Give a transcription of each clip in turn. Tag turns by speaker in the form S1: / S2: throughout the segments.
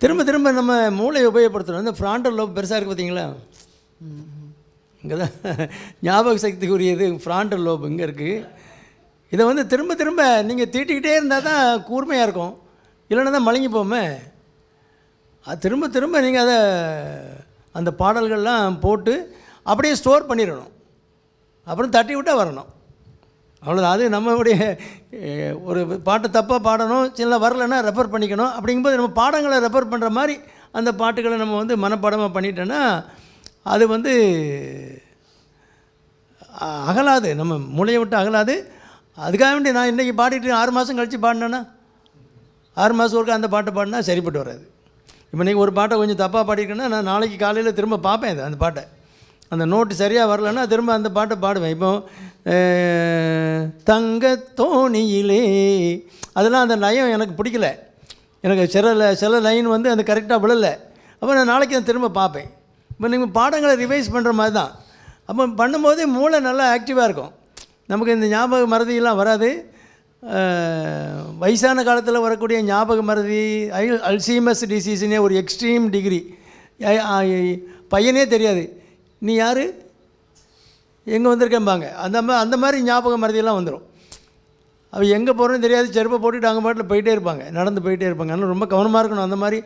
S1: திரும்ப திரும்ப நம்ம மூளையை உபயோகப்படுத்தணும். இந்த ஃப்ராண்டல் லோப் பெருசாக இருக்குது பார்த்தீங்களா, இங்கே தான் ஞாபக சக்திக்குரியது ஃப்ராண்டல் லோப் இங்கே இருக்குது. இதை வந்து திரும்ப திரும்ப நீங்கள் தீட்டிக்கிட்டே இருந்தால் தான் கூர்மையாக இருக்கும், இல்லைன்னா தான் மழுங்கி போமே. அது திரும்ப திரும்ப நீங்கள் அதை அந்த பாடல்கள்லாம் போட்டு அப்படியே ஸ்டோர் பண்ணிடணும், அப்புறம் தட்டி விட்டால் வரணும், அவ்வளோதான். அது நம்மளுடைய ஒரு பாட்டு தப்பாக பாடணும், சில வரலைன்னா ரெஃபர் பண்ணிக்கணும். அப்படிங்கும்போது நம்ம பாடங்களை ரெஃபர் பண்ணுற மாதிரி அந்த பாட்டுகளை நம்ம வந்து மனப்பாடமாக பண்ணிட்டோன்னா அது வந்து அகலாது, நம்ம மூளையை விட்டு அகலாது. அதுக்காக வேண்டி நான் இன்றைக்கி பாடிட்டு 6 மாதம் கழித்து பாடினேன்னா 6 மாதம் ஒருக்கா அந்த பாட்டை பாடினா சரிப்பட்டு வராது. இப்போ இன்றைக்கி ஒரு பாட்டை கொஞ்சம் தப்பாக பாடிட்டேன்னா நான் நாளைக்கு காலையில் திரும்ப பார்ப்பேன் அந்த பாட்டை, அந்த நோட்டு சரியாக வரலன்னா திரும்ப அந்த பாட்டை பாடுவேன். இப்போ தங்கத்தோணியிலே அதெல்லாம் அந்த லயம் எனக்கு பிடிக்கல, எனக்கு சில லைன் வந்து அந்த கரெக்டாக விழலை. அப்போ நான் நாளைக்கு அதை திரும்ப பார்ப்பேன். இப்போ நீங்கள் பாடங்களை ரிவைஸ் பண்ணுற மாதிரி தான். அப்போ பண்ணும்போது மூளை நல்லா ஆக்டிவாக இருக்கும், நமக்கு இந்த ஞாபக மறதியெல்லாம் வராது. வயசான காலத்தில் வரக்கூடிய ஞாபக மறதி, அல்சீமஸ் டிசீஸ்னே ஒரு எக்ஸ்ட்ரீம் டிகிரி, பையனே தெரியாது நீ யார் எங்கே வந்திருக்கேன்பாங்க. அந்த மாதிரி ஞாபக மறதியெல்லாம் வந்துடும். அவள் எங்கே போகிறோன்னு தெரியாது, செருப்பை போட்டுட்டு அங்கே பாட்டில் போயிட்டே இருப்பாங்க, நடந்து போயிட்டே இருப்பாங்க. ஆனால் ரொம்ப கவனமாக இருக்கணும். அந்த மாதிரி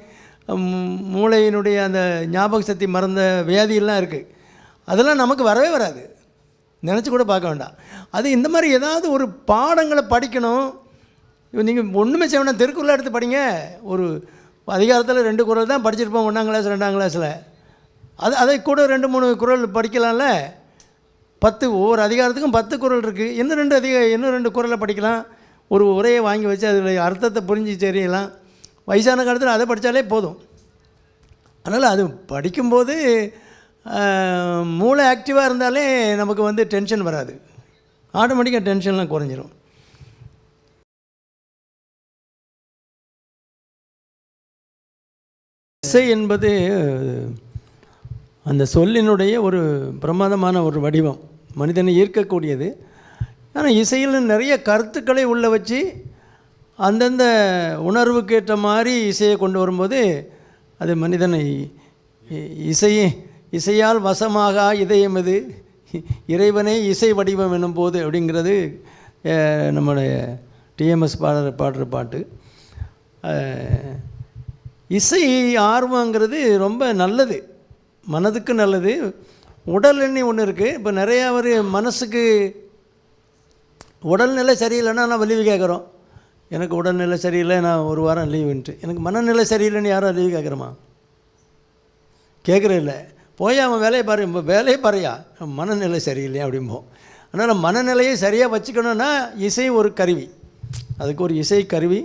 S1: மூளையினுடைய அந்த ஞாபக சக்தி மறந்த வியாதியெல்லாம் இருக்குது, அதெல்லாம் நமக்கு வரவே வராது, நினச்சி கூட பார்க்க வேண்டாம். அது இந்த மாதிரி ஏதாவது ஒரு பாடங்களை படிக்கணும். நீங்கள் ஒன்றுமே செய்ய வேண்டாம், திருக்குறளை எடுத்து படிங்க. ஒரு அதிகாரத்தில் 2 குறள் தான் படிச்சிருப்போம் 1ஆம் கிளாஸ் 2ஆம் கிளாஸில். அதை கூட 2-3 குறள் படிக்கலாம்ல. 10 ஒவ்வொரு அதிகாரத்துக்கும் 10 குறள் இருக்குது. இன்னும் 2 குறளை படிக்கலாம். ஒரு உரையை வாங்கி வச்சு அதில் அர்த்தத்தை புரிஞ்சு தெரியலாம். வயசான காலத்தில் அதை படித்தாலே போதும். அதனால் அது படிக்கும்போது மூளை ஆக்டிவாக இருந்தாலே நமக்கு வந்து டென்ஷன் வராது, ஆட்டோமேட்டிக்காக டென்ஷன்லாம் குறைஞ்சிரும். இசை என்பது அந்த சொல்லினுடைய ஒரு பிரமாதமான ஒரு வடிவம், மனிதனை ஈர்க்கக்கூடியது. ஆனால் இசையில் நிறைய கருத்துக்களை உள்ள வச்சு அந்தந்த உணர்வுக்கேற்ற மாதிரி இசையை கொண்டு வரும்போது அது மனிதனை இசையால் வசமாக இதயம் இது இறைவனை இசை வடிவம் என்னும் போது அப்படிங்கிறது நம்முடைய டிஎம்எஸ் பாடுற பாட்டு. இசை ஆர்வங்கிறது ரொம்ப நல்லது, மனதுக்கு நல்லது. உடல் எண்ணி ஒன்று இருக்குது. இப்போ நிறையா ஒரு மனசுக்கு உடல்நிலை சரியில்லைன்னா நான் லீவு கேட்குறோம். எனக்கு உடல்நிலை சரியில்லை, நான் 1 வாரம் லீவுன்ட்டு. எனக்கு மனநிலை சரியில்லைன்னு யாரும் லீவு கேட்குறோமா? கேட்குறது இல்லை. போய் அவன் வேலையை பாருயா, மனநிலை சரியில்லையா அப்படிம்போம். அதனால் மனநிலையை சரியாக வச்சுக்கணுன்னா இசை ஒரு கருவி, அதுக்கு ஒரு இசை கருவி.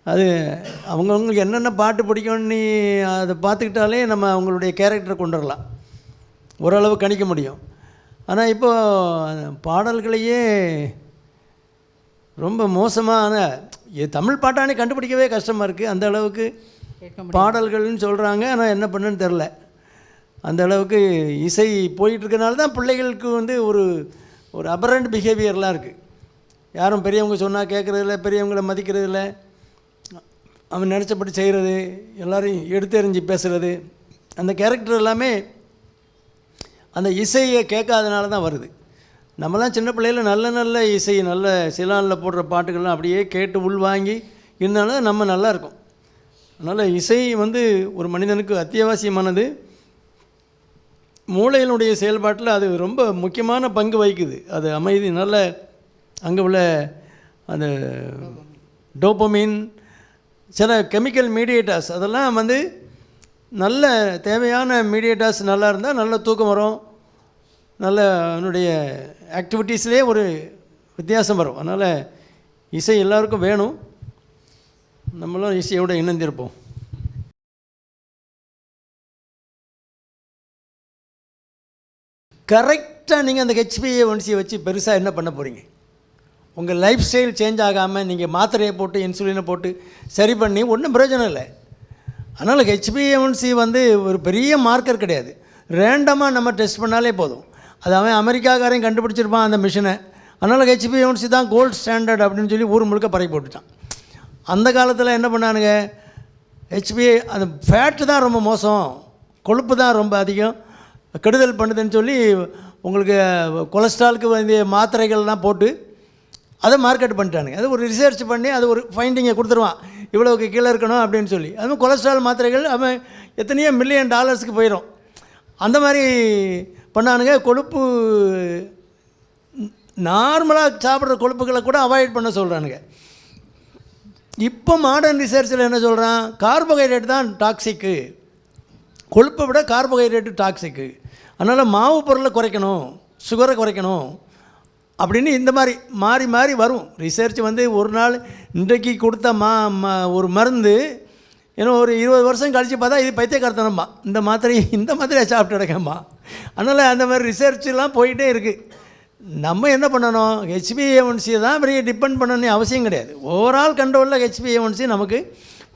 S1: அது அவங்கவுங்களுக்கு என்னென்ன பாட்டு பிடிக்கும்னு நீ அதை பார்த்துக்கிட்டாலே நம்ம அவங்களுடைய கேரக்டரை கொண்டு வரலாம், ஓரளவு கணிக்க முடியும். ஆனால் இப்போது பாடல்களையே ரொம்ப மோசமான தமிழ் பாட்டானே கண்டுபிடிக்கவே கஷ்டமாக இருக்குது. அந்த அளவுக்கு பாடல்கள்னு சொல்கிறாங்க, ஆனால் என்ன பண்ணுன்னு தெரில. அந்த அளவுக்கு இசை போயிட்டுருக்கனால தான் பிள்ளைகளுக்கு வந்து ஒரு அபரண்ட் பிஹேவியர்லாம் இருக்குது. யாரும் பெரியவங்க சொன்னால் கேட்குறதில்ல, பெரியவங்களை மதிக்கிறதில்ல, அவன் நினச்சப்படி செய்கிறது, எல்லோரையும் எடுத்தெறிஞ்சு பேசுகிறது, அந்த கேரக்டர் எல்லாமே அந்த இசையை கேட்காதனால தான் வருது. நம்மலாம் சின்ன பிள்ளையில் நல்ல இசை, நல்ல சிலானில் போடுற பாட்டுகள்லாம் அப்படியே கேட்டு உள்வாங்கி இருந்தாலும் நம்ம நல்லா இருக்கும். அதனால் இசை வந்து ஒரு மனிதனுக்கு அத்தியாவசியமானது. மூளையினுடைய செயல்பாட்டில் அது ரொம்ப முக்கியமான பங்கு வகிக்குது. அது அமைதி நல்ல அங்கே உள்ள அந்த டோபமின், சில கெமிக்கல் மீடியேட்டர்ஸ், அதெல்லாம் வந்து நல்ல தேவையான மீடியேட்டர்ஸ் நல்லா இருந்தால் நல்ல தூக்கம் வரும், நல்ல என்னுடைய ஆக்டிவிட்டீஸ்லேயே ஒரு வித்தியாசம் வரும். அதனால் இசை எல்லாருக்கும் வேணும், நம்மளும் இசையோடு இணைந்திருப்போம். கரெக்டாக நீங்கள் அந்த HbA1c வச்சு பெருசாக என்ன பண்ண போகிறீங்க? உங்கள் லைஃப் ஸ்டைல் சேஞ்ச் ஆகாமல் நீங்கள் மாத்திரையை போட்டு இன்சுலினை போட்டு சரி பண்ணி ஒன்றும் பிரயோஜனம் இல்லை. அதனால் HbA1c வந்து ஒரு பெரிய மார்க்கர் கிடையாது, ரேண்டமாக நம்ம டெஸ்ட் பண்ணாலே போதும். அது அவன் அமெரிக்காக்காரையும் கண்டுபிடிச்சிருப்பான் அந்த மிஷினை. அதனால் HbA1c தான் கோல்டு ஸ்டாண்டர்ட் அப்படின்னு சொல்லி ஊர் முழுக்க பரப்பி போட்டுட்டான். அந்த காலத்தில் என்ன பண்ணானுங்க, ஹெச்பிஏ அந்த ஃபேட்டு தான் ரொம்ப மோசம், கொழுப்பு தான் ரொம்ப அதிகம் கெடுதல் பண்ணுதுன்னு சொல்லி உங்களுக்கு கொலஸ்ட்ராலுக்கு வேண்டிய மாத்திரைகள்லாம் போட்டு அதை மார்க்கெட் பண்ணிட்டானுங்க. அது ஒரு ரிசர்ச் பண்ணி அது ஒரு ஃபைண்டிங்கை கொடுத்துருவான், இவ்வளோக்கு கீழே இருக்கணும் அப்படின்னு சொல்லி. அதுவும் கொலஸ்ட்ரால் மாத்திரைகள் அவன் எத்தனையோ $1 மில்லியன் போயிடும். அந்த மாதிரி பண்ணானுங்க. கொழுப்பு நார்மலாக சாப்பிட்ற கொழுப்புகளை கூட அவாய்ட் பண்ண சொல்கிறானுங்க. இப்போ மாடர்ன் ரிசர்ச்சில் என்ன சொல்கிறான், கார்போஹைட்ரேட் தான் டாக்ஸிக்கு, கொழுப்பை விட கார்போஹைட்ரேட்டு டாக்ஸிக்கு, அதனால் மாவு பொருளை குறைக்கணும், சுகரை குறைக்கணும் அப்படின்னு இந்த மாதிரி மாறி மாறி வரும் ரிசர்ச். வந்து ஒரு நாள் இன்றைக்கு கொடுத்த ஒரு மருந்து ஏன்னா ஒரு 20 வருஷம் கழித்து பார்த்தா இது பைத்தியக்காரத்தனம்மா, இந்த மாத்திரையை சாப்பிட்டு கிடக்கம்மா. அதனால் அந்த மாதிரி ரிசர்ச்செலாம் போயிட்டே இருக்குது. நம்ம என்ன பண்ணணும், ஹெச்பிஏ1சி தான் பெரிய டிபெண்ட் பண்ணணும்னு அவசியம் கிடையாது. ஓவரால் கண்ட்ரோலில் ஹெச்பிஏ1சி நமக்கு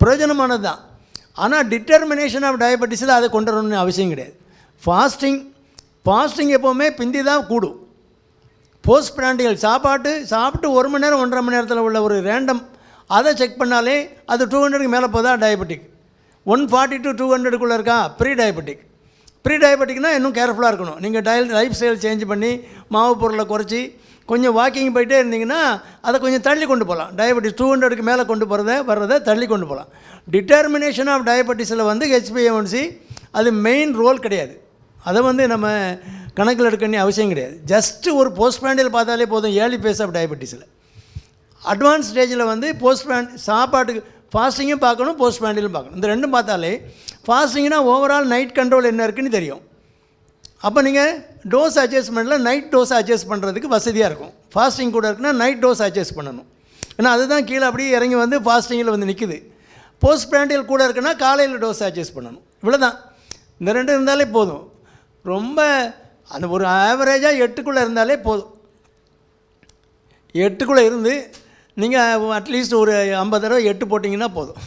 S1: பிரயோஜனமானது தான். ஆனால் டிட்டர்மினேஷன் ஆஃப் டயபெட்டிஸில் அதை கொண்டு வரணும்னு அவசியம் கிடையாது. ஃபாஸ்டிங் எப்போவுமே பிந்தி தான் கூடும். போஸ்ட் பிராண்டியல் சாப்பிட்டு 1 மணி நேரம் 1.5 மணி நேரத்தில் உள்ள ஒரு ரேண்டம் அதை செக் பண்ணாலே அது 200க்கு மேலே போதா டயபெட்டிக். 140 to 200க்குள்ளே இருக்கா ப்ரீ டயபெட்டிக்னால் இன்னும் கேர்ஃபுல்லாக இருக்கணும். நீங்கள் லைஃப் ஸ்டைல் சேஞ்ச் பண்ணி மாவு பொருளை குறைச்சி கொஞ்சம் வாக்கிங் போயிட்டே இருந்தீங்கன்னா அதை கொஞ்சம் தள்ளி கொண்டு போகலாம். டயபெட்டிஸ் 200க்கு மேலே கொண்டு வர்றதை தள்ளி கொண்டு போகலாம். டிட்டர்மினேஷன் ஆஃப் டயபெட்டிஸில் வந்து ஹெச்பிஏ1சி அது மெயின் ரோல் கிடையாது. அதை வந்து நம்ம கணக்கில் எடுக்கணும்னு அவசியம் கிடையாது. ஜஸ்ட்டு ஒரு போஸ்ட் பிராண்டியல் பார்த்தாலே போதும். ஏர்லி ஃபேஸ் ஆஃப் டயபெட்டிஸில் அட்வான்ஸ் ஸ்டேஜில் வந்து சாப்பாட்டுக்கு ஃபாஸ்டிங்கும் பார்க்கணும், போஸ்ட் பிராண்டியலும் பார்க்கணும். இந்த ரெண்டும் பார்த்தாலே ஃபாஸ்டிங்னா ஓவரால் நைட் கண்ட்ரோல் என்ன இருக்குதுன்னு தெரியும். அப்போ நீங்கள் டோஸ் அட்ஜஸ்ட்மெண்ட்டில் நைட் டோஸை அட்ஜஸ்ட் பண்ணுறதுக்கு வசதியாக இருக்கும். ஃபாஸ்டிங் கூட இருக்குன்னா நைட் டோஸ் அட்ஜஸ்ட் பண்ணணும். ஏன்னா அதுதான் கீழே அப்படியே இறங்கி வந்து ஃபாஸ்டிங்கில் வந்து நிற்குது. போஸ்ட் பிராண்டியல் கூட இருக்குன்னா காலையில் டோஸ் அட்ஜஸ்ட் பண்ணணும். இவ்வளோ தான். இந்த ரெண்டு இருந்தாலே போதும். ரொம்ப அந்த ஒரு ஆவரேஜாக 8க்குள்ளே இருந்தாலே போதும். 8க்குள்ளே இருந்து நீங்கள் அட்லீஸ்ட் ஒரு 50 தடவை 8 போட்டிங்கன்னா போதும்.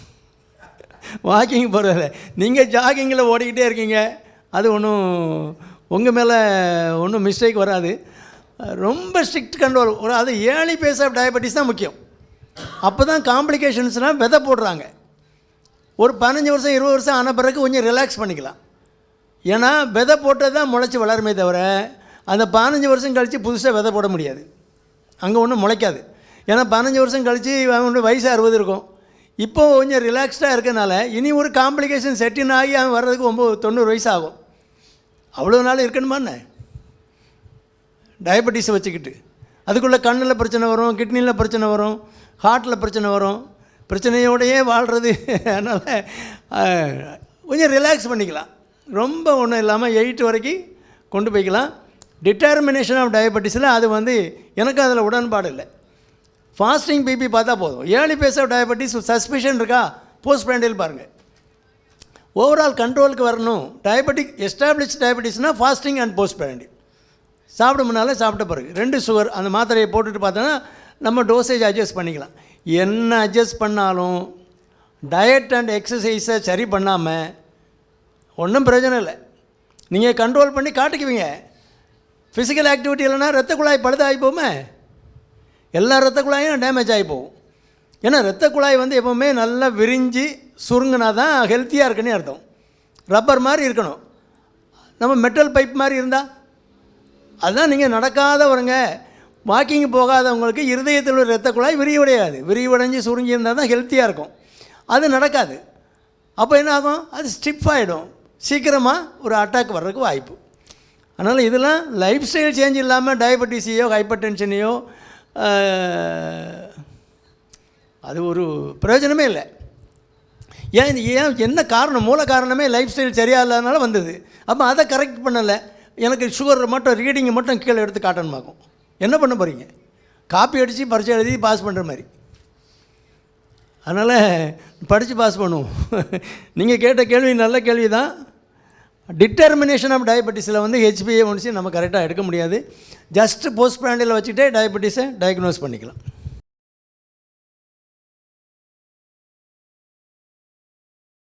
S1: வாக்கிங் போகிறதில்ல, நீங்கள் ஜாகிங்கில் ஓடிக்கிட்டே இருக்கீங்க, அது ஒன்றும் உங்கள் மேலே ஒன்றும் மிஸ்டேக் வராது. ரொம்ப ஸ்ட்ரிக்ட் கண்ட்ரோல் அது ஏர்லி ஃபேஸ் ஆஃப் டயபெட்டிஸ் தான் முக்கியம். அப்போ தான் காம்ப்ளிகேஷன்ஸ்னால் விதை போடுறாங்க. ஒரு 15 வருஷம் 20 வருஷம் ஆன பிறகு கொஞ்சம் ரிலாக்ஸ் பண்ணிக்கலாம். ஏன்னா விதை போட்டது தான் முளைச்சி வளருமே தவிர அந்த 15 வருஷம் கழித்து புதுசாக விதை போட முடியாது. அங்கே ஒன்றும் முளைக்காது. ஏன்னா 15 வருஷம் கழித்து அவன் வயசு 60 இருக்கும். இப்போது கொஞ்சம் ரிலாக்ஸ்டாக இருக்கனால இனி ஒரு காம்ப்ளிகேஷன் செட்டின் ஆகி அவன் வர்றதுக்கு 90 வயசு ஆகும். அவ்வளோ நாள் இருக்கணுமாண்ணே டயபெட்டிஸை வச்சுக்கிட்டு? அதுக்குள்ளே கண்ணில் பிரச்சனை வரும், கிட்னியில் பிரச்சனை வரும், ஹார்ட்டில் பிரச்சனை வரும். பிரச்சனையோடையே வாழ்கிறது. அதனால் கொஞ்சம் ரிலாக்ஸ் பண்ணிக்கலாம். ரொம்ப ஒன்றும் இல்லாமல் 8 வரைக்கும் கொண்டு போய்க்கலாம். டிட்டர்மினேஷன் ஆஃப் டயபெட்டிஸில் அது வந்து எனக்கு அதில் உடன்பாடு இல்லை. ஃபாஸ்டிங் பிபி பார்த்தா போதும். Early phase of diabetes suspicion இருக்கா, போஸ்ட் பிராண்டியல் பாருங்கள். ஓவரால் கண்ட்ரோலுக்கு வரணும். டயபெட்டிக் எஸ்டாப்ளிஷ் டயபெட்டிஸ்னால் ஃபாஸ்டிங் அண்ட் போஸ்ட் பிராண்டியல். சாப்பிட முன்னாலே சாப்பிட்ட பிறகு 2 சுகர் அந்த மாத்திரையை போட்டுட்டு பார்த்தோன்னா நம்ம டோசேஜ் அட்ஜஸ்ட் பண்ணிக்கலாம். என்ன அட்ஜஸ்ட் பண்ணாலும் டயட் அண்ட் எக்ஸசைஸை சரி பண்ணாமல் ஒன்றும் பிரயோஜனம் இல்லை. நீங்கள் கண்ட்ரோல் பண்ணி காட்டிக்குவீங்க. ஃபிசிக்கல் ஆக்டிவிட்டி இல்லைன்னா ரத்த குழாய் பழுதாகி போகுமே, எல்லா ரத்த குழாயும் டேமேஜ் ஆகி போகும். ஏன்னா ரத்த குழாய் வந்து எப்போவுமே நல்லா விரிஞ்சு சுருங்கினா தான் ஹெல்த்தியாக இருக்குன்னு அர்த்தம். ரப்பர் மாதிரி இருக்கணும். நம்ம மெட்டல் பைப் மாதிரி இருந்தால் அதுதான். நீங்கள் நடக்காதவருங்க, வாக்கிங் போகாதவங்களுக்கு இருதயத்தில் உள்ள ரத்த குழாய் விரிவடையாது. விரிவடைஞ்சு சுருங்கி இருந்தால் தான் ஹெல்த்தியாக இருக்கும். அது நடக்காது. அப்போ என்ன ஆகும், அது ஸ்டிஃப் ஆகிடும். சீக்கிரமாக ஒரு அட்டாக் வர்றதுக்கு வாய்ப்பு. அதனால் இதெல்லாம் லைஃப் ஸ்டைல் சேஞ்ச் இல்லாமல் டயபெட்டிஸையோ ஹைப்பர் டென்ஷனையோ அது ஒரு பிரயோஜனமே இல்லை. ஏன் என்ன காரணம், மூல காரணமே லைஃப் ஸ்டைல் சரியாக இல்லாதனால வந்தது. அப்போ அதை கரெக்ட் பண்ணலை. எனக்கு சுகர் மட்டும் ரீடிங்கை மட்டும் கீழே எடுத்து காட்டணுமாக்கும். என்ன பண்ண போகிறீங்க? காப்பி அடித்து பரீட்சை எழுதி பாஸ் பண்ணுற மாதிரி. அதனால் படித்து பாஸ் பண்ணுவோம். நீங்கள் கேட்ட கேள்வி நல்ல கேள்வி தான். டிட்டர்மினேஷன் ஆஃப் டயபெட்டிஸில் வந்து ஹெச்பிஏ1சி நம்ம கரெக்டாக எடுக்க முடியாது. ஜஸ்ட்டு போஸ்ட் பிராண்டில் வச்சுக்கிட்டே டயபெட்டிஸை டயக்னோஸ் பண்ணிக்கலாம்.